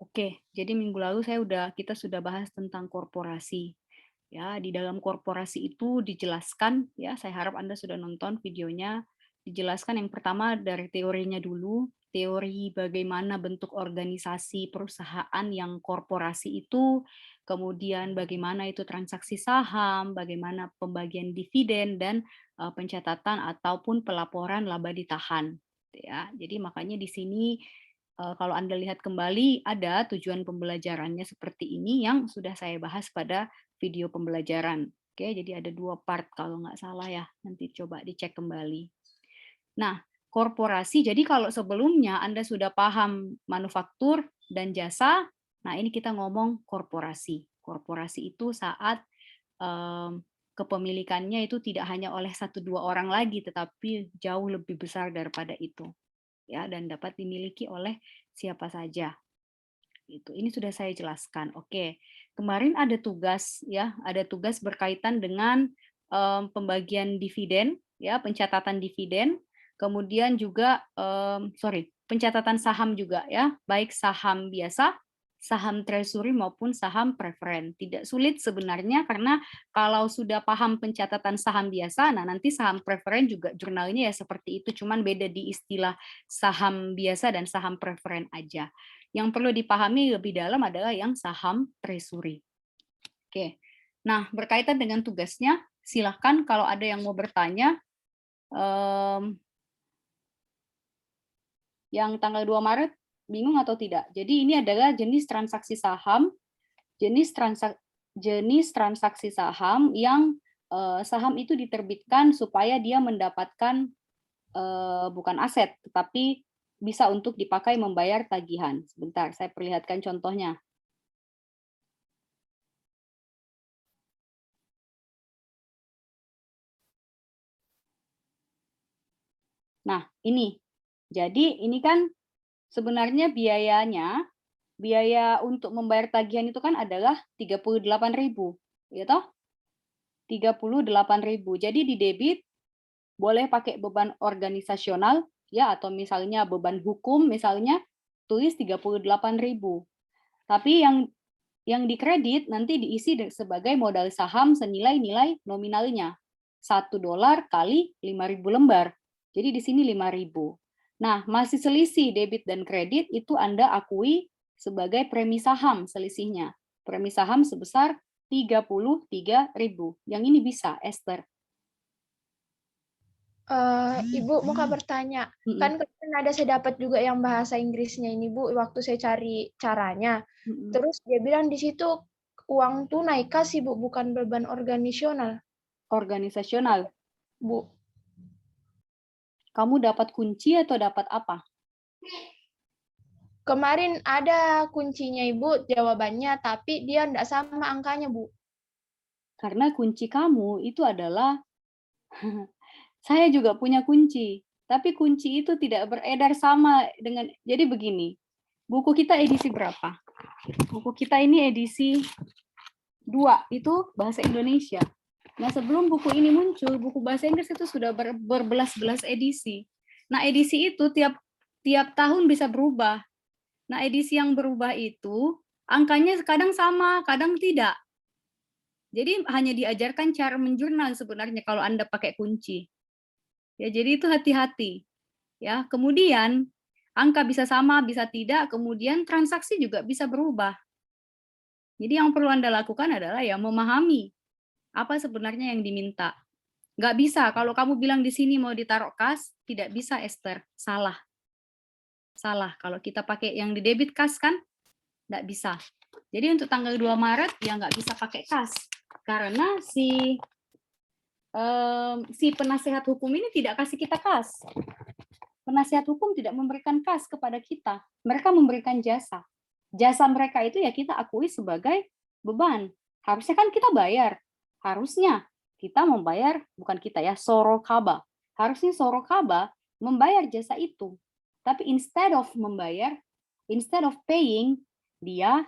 Oke, jadi minggu lalu kita sudah bahas tentang korporasi. Ya, di dalam korporasi itu dijelaskan, ya, saya harap Anda sudah nonton videonya. Dijelaskan yang pertama dari teorinya dulu, teori bagaimana bentuk organisasi perusahaan yang korporasi itu, kemudian bagaimana itu transaksi saham, bagaimana pembagian dividen dan pencatatan ataupun pelaporan laba ditahan. Ya, jadi makanya di sini kalau Anda lihat kembali ada tujuan pembelajarannya seperti ini yang sudah saya bahas pada video pembelajaran. Oke, jadi ada 2 part kalau nggak salah ya, nanti coba dicek kembali. Nah, korporasi, jadi kalau sebelumnya Anda sudah paham manufaktur dan jasa, nah ini kita ngomong korporasi. Korporasi itu saat kepemilikannya itu tidak hanya oleh 1-2 orang lagi, tetapi jauh lebih besar daripada itu. Ya, dan dapat dimiliki oleh siapa saja. Itu. Ini sudah saya jelaskan. Oke. Kemarin ada tugas ya, ada tugas berkaitan dengan pembagian dividen ya, pencatatan dividen, kemudian juga pencatatan saham juga ya, baik saham biasa, saham treasury maupun saham preferen. Tidak sulit sebenarnya karena kalau sudah paham pencatatan saham biasa, nah nanti saham preferen juga jurnalnya ya seperti itu, cuman beda di istilah saham biasa dan saham preferen aja. Yang perlu dipahami lebih dalam adalah yang saham treasury. Oke. Nah, berkaitan dengan tugasnya, silahkan kalau ada yang mau bertanya, yang tanggal 2 Maret bingung atau tidak? Jadi ini adalah jenis transaksi saham, jenis transaksi saham yang saham itu diterbitkan supaya dia mendapatkan bukan aset, tetapi bisa untuk dipakai membayar tagihan. Sebentar, saya perlihatkan contohnya. Nah, ini. Jadi ini kan sebenarnya biaya untuk membayar tagihan itu kan adalah 38.000, ya toh? 38.000. Jadi di debit boleh pakai beban organisasional ya, atau misalnya beban hukum misalnya tulis 38.000. Tapi yang dikredit nanti diisi sebagai modal saham senilai nilai nominalnya. $1 kali 5.000 lembar. Jadi di sini 5.000. Nah, masih selisih debit dan kredit itu Anda akui sebagai premi saham selisihnya. Premi saham sebesar 33.000. Yang ini bisa, Esther. Ibu mau bertanya, kan kemarin ada saya dapat juga yang bahasa Inggrisnya ini Bu, waktu saya cari caranya. Terus dia bilang di situ uang tunai kasih Bu, bukan beban organisasional. Organisasional. Bu. Kamu dapat kunci atau dapat apa? Kemarin ada kuncinya Ibu, jawabannya, tapi dia enggak sama angkanya Bu. Karena kunci kamu itu adalah saya juga punya kunci, tapi kunci itu tidak beredar sama dengan, jadi begini, buku kita edisi berapa? Buku kita ini edisi 2, itu bahasa Indonesia. Nah, sebelum buku ini muncul, buku bahasa Inggris itu sudah berbelas-belas edisi. Nah, edisi itu tiap tahun bisa berubah. Nah, edisi yang berubah itu angkanya kadang sama, kadang tidak. Jadi hanya diajarkan cara menjurnal sebenarnya kalau Anda pakai kunci. Ya, jadi itu hati-hati. Ya, kemudian angka bisa sama, bisa tidak, kemudian transaksi juga bisa berubah. Jadi yang perlu Anda lakukan adalah ya memahami apa sebenarnya yang diminta. Nggak bisa, kalau kamu bilang di sini mau ditaruh kas, tidak bisa Esther, salah. Salah, kalau kita pakai yang di debit kas kan, nggak bisa. Jadi untuk tanggal 2 Maret ya nggak bisa pakai kas. Karena si penasehat hukum ini tidak kasih kita kas. Penasihat hukum tidak memberikan kas kepada kita. Mereka memberikan jasa. Jasa mereka itu ya kita akui sebagai beban. Harusnya kan kita bayar. Harusnya kita membayar, bukan kita ya, Sorokaba. Harusnya Sorokaba membayar jasa itu. Tapi instead of membayar, instead of paying, dia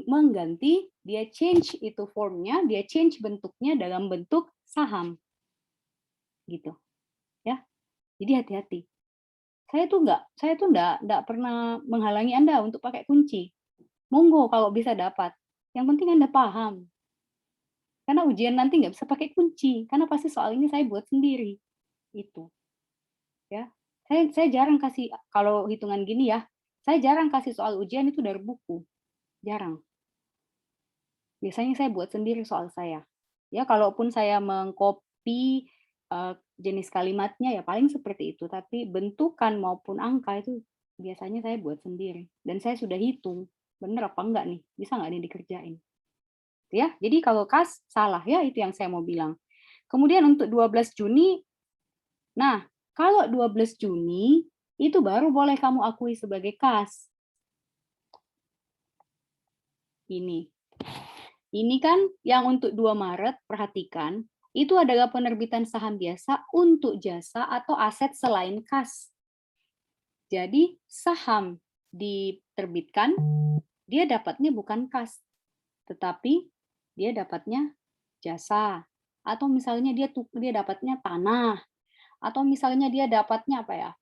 mengganti, dia change itu formnya, dia change bentuknya dalam bentuk saham. Gitu. Ya. Jadi hati-hati. Saya tuh enggak pernah menghalangi Anda untuk pakai kunci. Monggo kalau bisa dapat. Yang penting Anda paham. Karena ujian nanti nggak bisa pakai kunci, karena pasti soal ini saya buat sendiri. Itu, ya. Saya jarang kasih kalau hitungan gini ya, saya jarang kasih soal ujian itu dari buku, jarang. Biasanya saya buat sendiri soal saya. Ya, kalaupun saya mengcopy, jenis kalimatnya ya paling seperti itu, tapi bentukan maupun angka itu biasanya saya buat sendiri dan saya sudah hitung, bener apa enggak nih, bisa nggak nih dikerjain. Ya, jadi kalau KAS salah ya, itu yang saya mau bilang. Kemudian untuk 12 Juni, nah kalau 12 Juni itu baru boleh kamu akui sebagai KAS. Ini kan yang untuk 2 Maret, perhatikan, itu adalah penerbitan saham biasa untuk jasa atau aset selain KAS. Jadi saham diterbitkan, dia dapatnya bukan KAS, tetapi dia dapatnya jasa. Atau misalnya dia dapatnya tanah, atau misalnya dia dapatnya apa ya?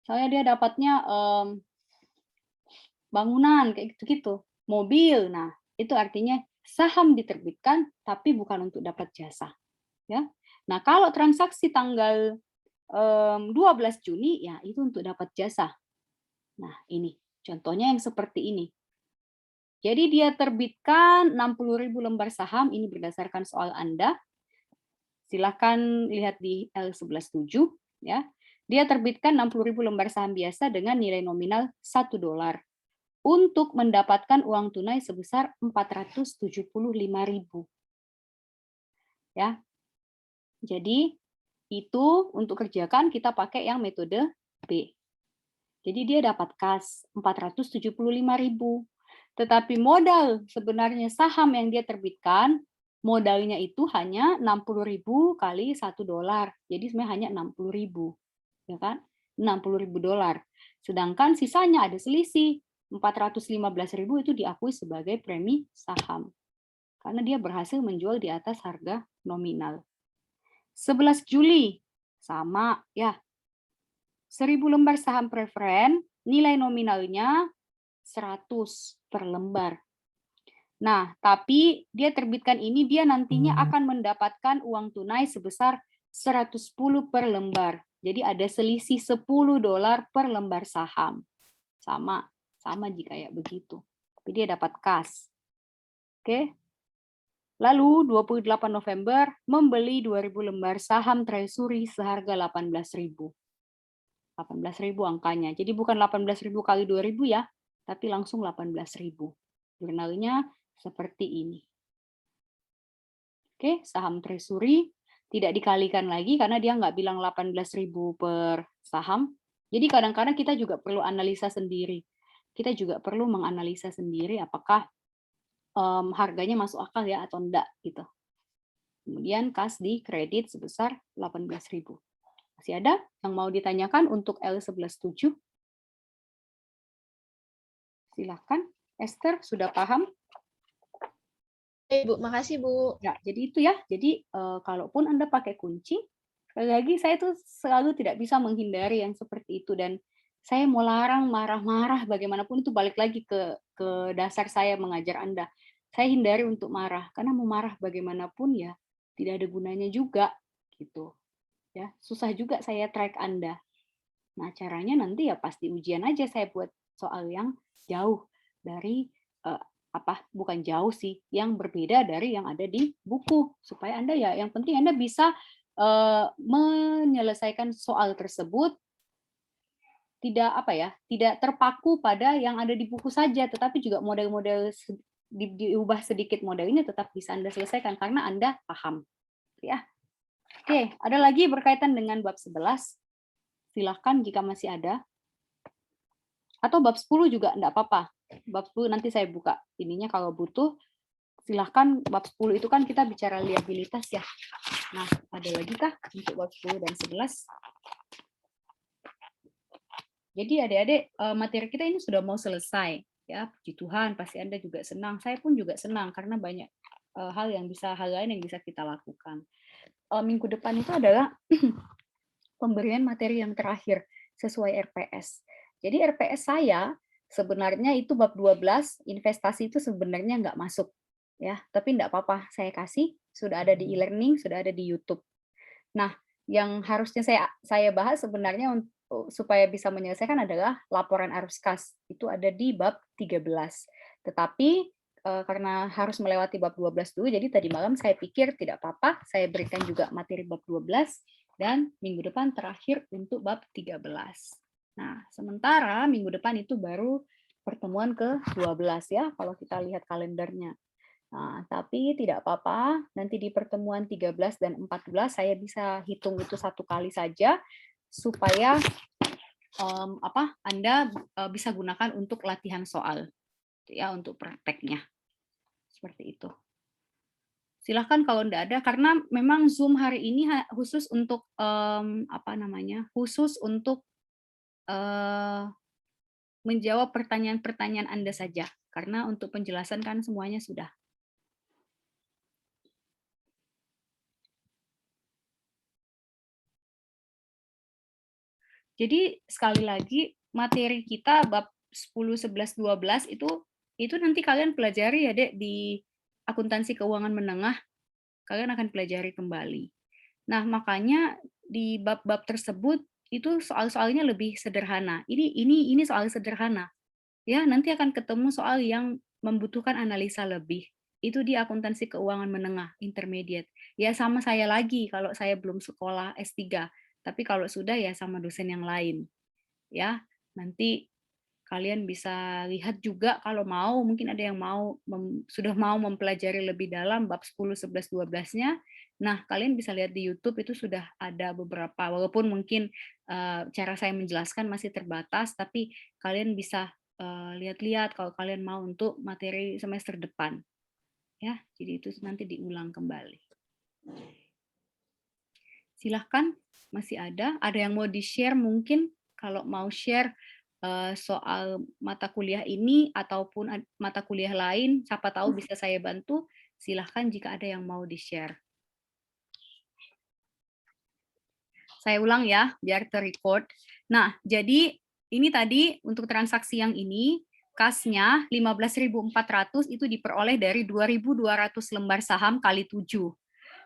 Misalnya dia dapatnya bangunan kayak gitu-gitu, mobil. Nah, itu artinya saham diterbitkan tapi bukan untuk dapat jasa, ya. Nah, kalau transaksi tanggal 12 Juni ya itu untuk dapat jasa. Nah, ini contohnya yang seperti ini. Jadi dia terbitkan 60.000 lembar saham, ini berdasarkan soal Anda. Silakan lihat di L11.7 ya. Dia terbitkan 60.000 lembar saham biasa dengan nilai nominal $1 untuk mendapatkan uang tunai sebesar 475.000. Ya. Jadi itu untuk kerjakan kita pakai yang metode B. Jadi dia dapat kas 475.000. Tetapi modal sebenarnya saham yang dia terbitkan, modalnya itu hanya 60.000 kali $1. Jadi sebenarnya hanya 60.000. Ya kan? $60.000. Sedangkan sisanya ada selisih. 415.000 itu diakui sebagai premi saham. Karena dia berhasil menjual di atas harga nominal. 11 Juli, sama ya. 1.000 lembar saham preferen, nilai nominalnya 100 per lembar. Nah, tapi dia terbitkan ini, dia nantinya akan mendapatkan uang tunai sebesar 110 per lembar. Jadi ada selisih $10 per lembar saham. Sama jika kayak begitu. Tapi dia dapat kas. Oke. Lalu 28 November membeli 2.000 lembar saham treasury seharga 18.000. 18.000 angkanya. Jadi bukan 18.000 kali 2.000 ya, tapi langsung 18.000. Jurnalnya seperti ini. Oke, saham treasury tidak dikalikan lagi karena dia nggak bilang 18.000 per saham. Jadi kadang-kadang kita juga perlu analisa sendiri. Kita juga perlu menganalisa sendiri apakah harganya masuk akal ya atau enggak gitu. Kemudian kas di kredit sebesar 18.000. Masih ada yang mau ditanyakan untuk L11.7? Silahkan. Esther, sudah paham? Bu, makasih Bu. Ya, jadi itu ya. Jadi kalaupun Anda pakai kunci, sekali lagi saya tuh selalu tidak bisa menghindari yang seperti itu dan saya mau larang marah-marah bagaimanapun itu balik lagi ke dasar saya mengajar Anda. Saya hindari untuk marah karena mau marah bagaimanapun ya tidak ada gunanya juga gitu. Ya, susah juga saya track Anda. Nah, caranya nanti ya pasti ujian aja saya buat soal yang jauh dari bukan jauh sih, yang berbeda dari yang ada di buku supaya Anda ya yang penting Anda bisa menyelesaikan soal tersebut tidak terpaku pada yang ada di buku saja, tetapi juga model-model diubah sedikit modelnya tetap bisa Anda selesaikan karena Anda paham. Ya. Oke, ada lagi berkaitan dengan bab 11. Silahkan jika masih ada. Atau bab 10 juga enggak apa-apa. Bab 10 nanti saya buka ininya kalau butuh. Silahkan bab 10 itu kan kita bicara liabilitas ya. Nah, ada lagi kah untuk bab 10 dan 11? Jadi adik-adik, materi kita ini sudah mau selesai. Ya, puji Tuhan, pasti Anda juga senang. Saya pun juga senang karena banyak hal lain yang bisa kita lakukan. Minggu depan itu adalah pemberian materi yang terakhir. sesuai RPS. Jadi RPS saya sebenarnya itu bab 12, investasi itu sebenarnya nggak masuk. Ya, tapi nggak apa-apa, saya kasih, sudah ada di e-learning, sudah ada di YouTube. Nah, yang harusnya saya bahas sebenarnya supaya bisa menyelesaikan adalah laporan arus kas. Itu ada di bab 13. Tetapi karena harus melewati bab 12 dulu, jadi tadi malam saya pikir tidak apa-apa, saya berikan juga materi bab 12 dan minggu depan terakhir untuk bab 13. Nah, sementara minggu depan itu baru pertemuan ke-12 ya, kalau kita lihat kalendernya. Nah, tapi tidak apa-apa, nanti di pertemuan 13 dan 14 saya bisa hitung itu satu kali saja, supaya Anda bisa gunakan untuk latihan soal, ya, untuk prakteknya. Seperti itu. Silahkan kalau tidak ada, karena memang Zoom hari ini khusus untuk khusus untuk menjawab pertanyaan-pertanyaan Anda saja, karena untuk penjelasan kan semuanya sudah. Jadi sekali lagi materi kita bab 10, 11, 12 itu nanti kalian pelajari ya Dek di akuntansi keuangan menengah, kalian akan pelajari kembali. Nah, makanya di bab-bab tersebut itu soal-soalnya lebih sederhana. Ini soal sederhana. Ya, nanti akan ketemu soal yang membutuhkan analisa lebih. Itu di akuntansi keuangan menengah, intermediate. Ya sama saya lagi kalau saya belum sekolah S3. Tapi kalau sudah ya sama dosen yang lain. Ya, nanti kalian bisa lihat juga kalau mau, mungkin ada yang sudah mau mempelajari lebih dalam bab 10, 11, 12-nya. Nah, kalian bisa lihat di YouTube itu sudah ada beberapa, walaupun mungkin cara saya menjelaskan masih terbatas, tapi kalian bisa lihat-lihat kalau kalian mau untuk materi semester depan. Ya, jadi itu nanti diulang kembali. Silahkan, masih ada yang mau di-share mungkin, kalau mau share soal mata kuliah ini ataupun mata kuliah lain, siapa tahu bisa saya bantu, silahkan jika ada yang mau di-share. Saya ulang ya, biar ter-record. Nah, jadi ini tadi untuk transaksi yang ini, kasnya 15.400 itu diperoleh dari 2.200 lembar saham kali 7.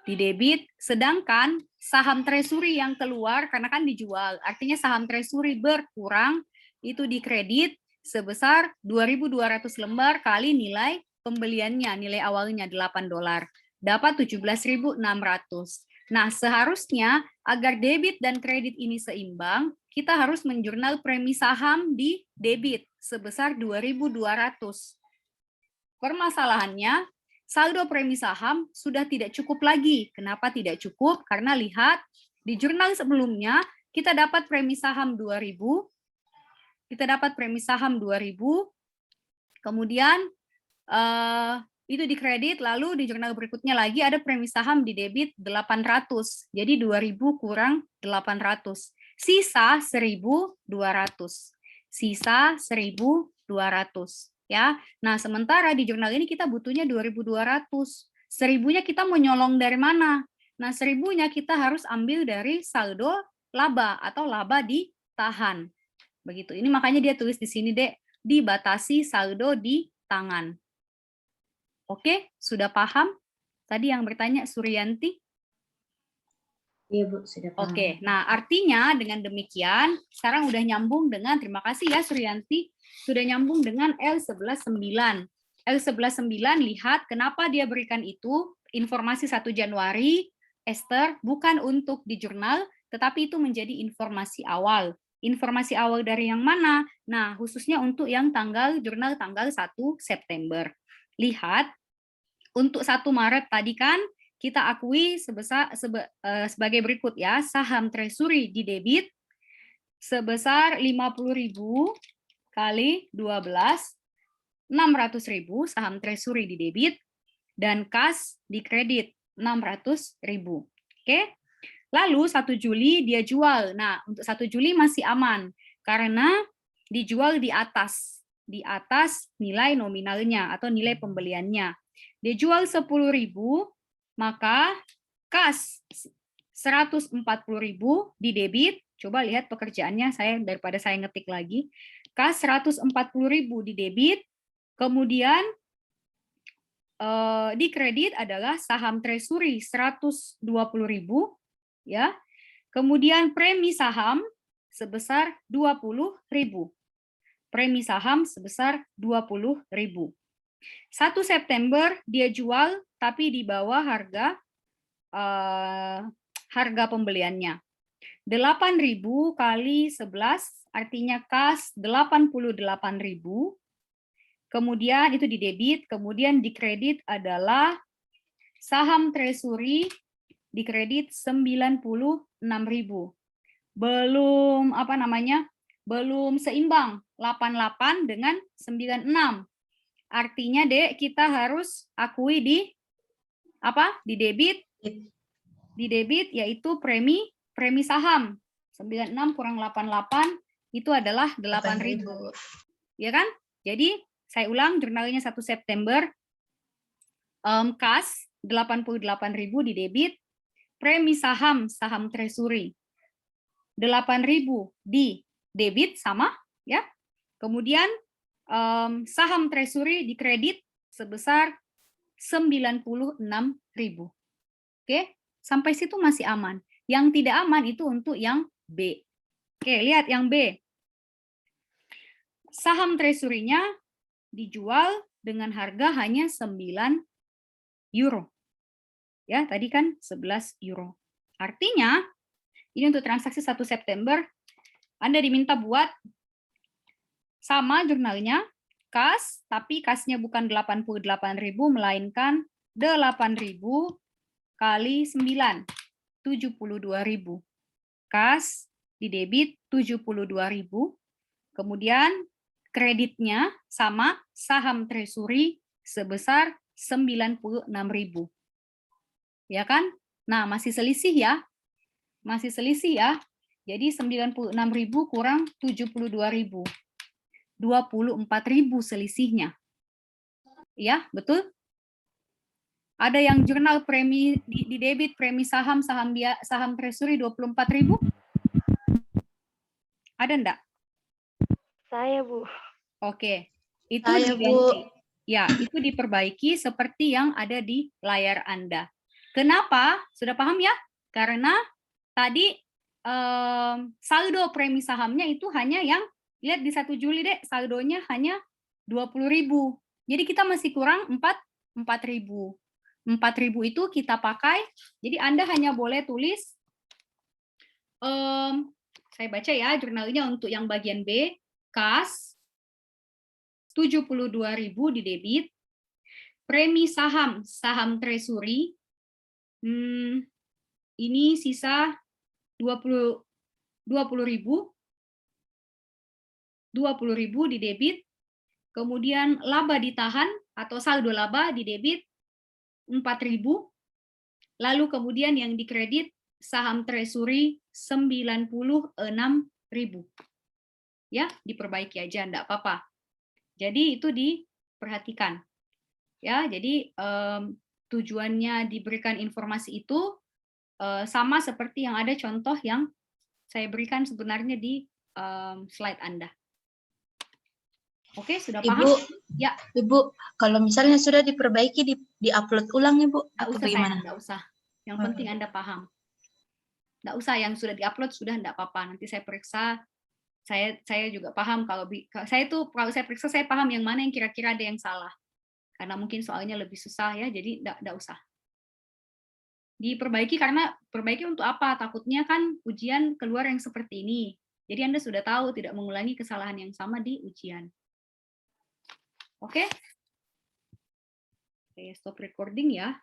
Di debit, sedangkan saham treasury yang keluar karena kan dijual, artinya saham treasury berkurang, itu di kredit sebesar 2.200 lembar kali nilai pembeliannya, nilai awalnya $8. Dapat 17.600. Nah, seharusnya agar debit dan kredit ini seimbang, kita harus menjurnal premi saham di debit sebesar 2.200. Permasalahannya, saldo premi saham sudah tidak cukup lagi. Kenapa tidak cukup? Karena lihat, di jurnal sebelumnya kita dapat premi saham 2.000, kita dapat premi saham 2.000, kemudian itu di kredit, lalu di jurnal berikutnya lagi ada premi saham di debit 800. Jadi 2.000 kurang 800. Sisa 1.200. Sisa 1.200. Ya. Nah, sementara di jurnal ini kita butuhnya 2.200. 1.000-nya kita mau nyolong dari mana? Nah, 1.000-nya kita harus ambil dari saldo laba atau laba ditahan. Begitu. Ini makanya dia tulis di sini, Dek, dibatasi saldo di tangan. Oke, sudah paham? Tadi yang bertanya Suryanti? Iya, Bu, sudah paham. Oke, nah artinya dengan demikian, sekarang udah nyambung dengan, terima kasih ya Suryanti, sudah nyambung dengan L11.9. L11.9, lihat kenapa dia berikan itu, informasi 1 Januari, Esther, bukan untuk di jurnal, tetapi itu menjadi informasi awal. Informasi awal dari yang mana? Nah, khususnya untuk yang jurnal tanggal 1 September. Lihat, untuk 1 Maret tadi kan kita akui sebagai berikut ya, saham treasury di debit sebesar 50.000 kali 12, 600.000 saham treasury di debit, dan kas di kredit 600.000. Oke. Lalu 1 Juli dia jual. Nah, untuk 1 Juli masih aman karena dijual di atas nilai nominalnya atau nilai pembeliannya. Dia jual 10.000, maka kas 140.000 di debit Coba lihat pekerjaannya, daripada saya ngetik lagi. Kas 140.000 di debit, kemudian di kredit adalah saham treasury 120.000, ya. Kemudian premi saham sebesar 20.000. Premi saham sebesar 20.000. 1 September dia jual tapi di bawah harga pembeliannya. 8.000 kali 11 artinya kas 88.000. Kemudian itu di debit, kemudian di kredit adalah saham treasury di kredit 96.000. Belum belum seimbang 88 dengan 96. Artinya Dek, kita harus akui di debit. Di debit yaitu premi saham. 96 kurang 88 itu adalah 8.000. Ya kan? Jadi saya ulang, jurnalnya 1 September, kas 88.000 di debit, premi saham treasury 8.000 di debit sama, ya. Kemudian saham treasury di kredit sebesar 96.000. Oke, sampai situ masih aman. Yang tidak aman itu untuk yang B. Oke, lihat yang B. Saham treasury-nya dijual dengan harga hanya 9 euro. Ya, tadi kan 11 euro. Artinya, ini untuk transaksi 1 September, Anda diminta buat sama jurnalnya, kas, tapi kasnya bukan 88.000, melainkan 8.000 kali 9, 72.000. Kas di debit 72.000. Kemudian kreditnya sama saham treasury sebesar 96.000. Ya kan? Nah, masih selisih ya. Masih selisih ya. Jadi 96.000 kurang 72.000. 24.000 selisihnya. Ya, betul? Ada yang jurnal premi di debit, premi saham treasury 24.000? Ada enggak? Saya, Bu. Oke. Itu Saya, diganti. Bu. Ya, itu diperbaiki seperti yang ada di layar Anda. Kenapa? Sudah paham ya? Karena tadi saldo premi sahamnya itu hanya yang, lihat di 1 Juli deh, saldonya hanya 20.000. Jadi kita masih kurang 4.000. 4.000 itu kita pakai, jadi Anda hanya boleh tulis, saya baca ya jurnalnya untuk yang bagian B, kas 72.000 di debit, premi saham treasury, ini sisa 20.000 di debit, kemudian laba ditahan atau saldo laba di debit 4.000, lalu kemudian yang di kredit saham treasury 96.000. Ya, diperbaiki aja, enggak apa-apa. Jadi itu diperhatikan. Ya, jadi tujuannya diberikan informasi itu sama seperti yang ada contoh yang saya berikan sebenarnya di slide Anda. Oke, sudah paham? Ya. Ibu, kalau misalnya sudah diperbaiki, di-upload ulang ya, Bu? Atau bagaimana? Enggak usah. Yang penting Anda paham. Enggak usah, yang sudah diupload sudah enggak apa-apa. Nanti saya periksa. Saya juga paham kalau saya periksa saya paham yang mana yang kira-kira ada yang salah. Karena mungkin soalnya lebih susah ya, jadi enggak usah. Diperbaiki karena perbaiki untuk apa? Takutnya kan ujian keluar yang seperti ini. Jadi Anda sudah tahu tidak mengulangi kesalahan yang sama di ujian. Oke? Oke, stop recording ya.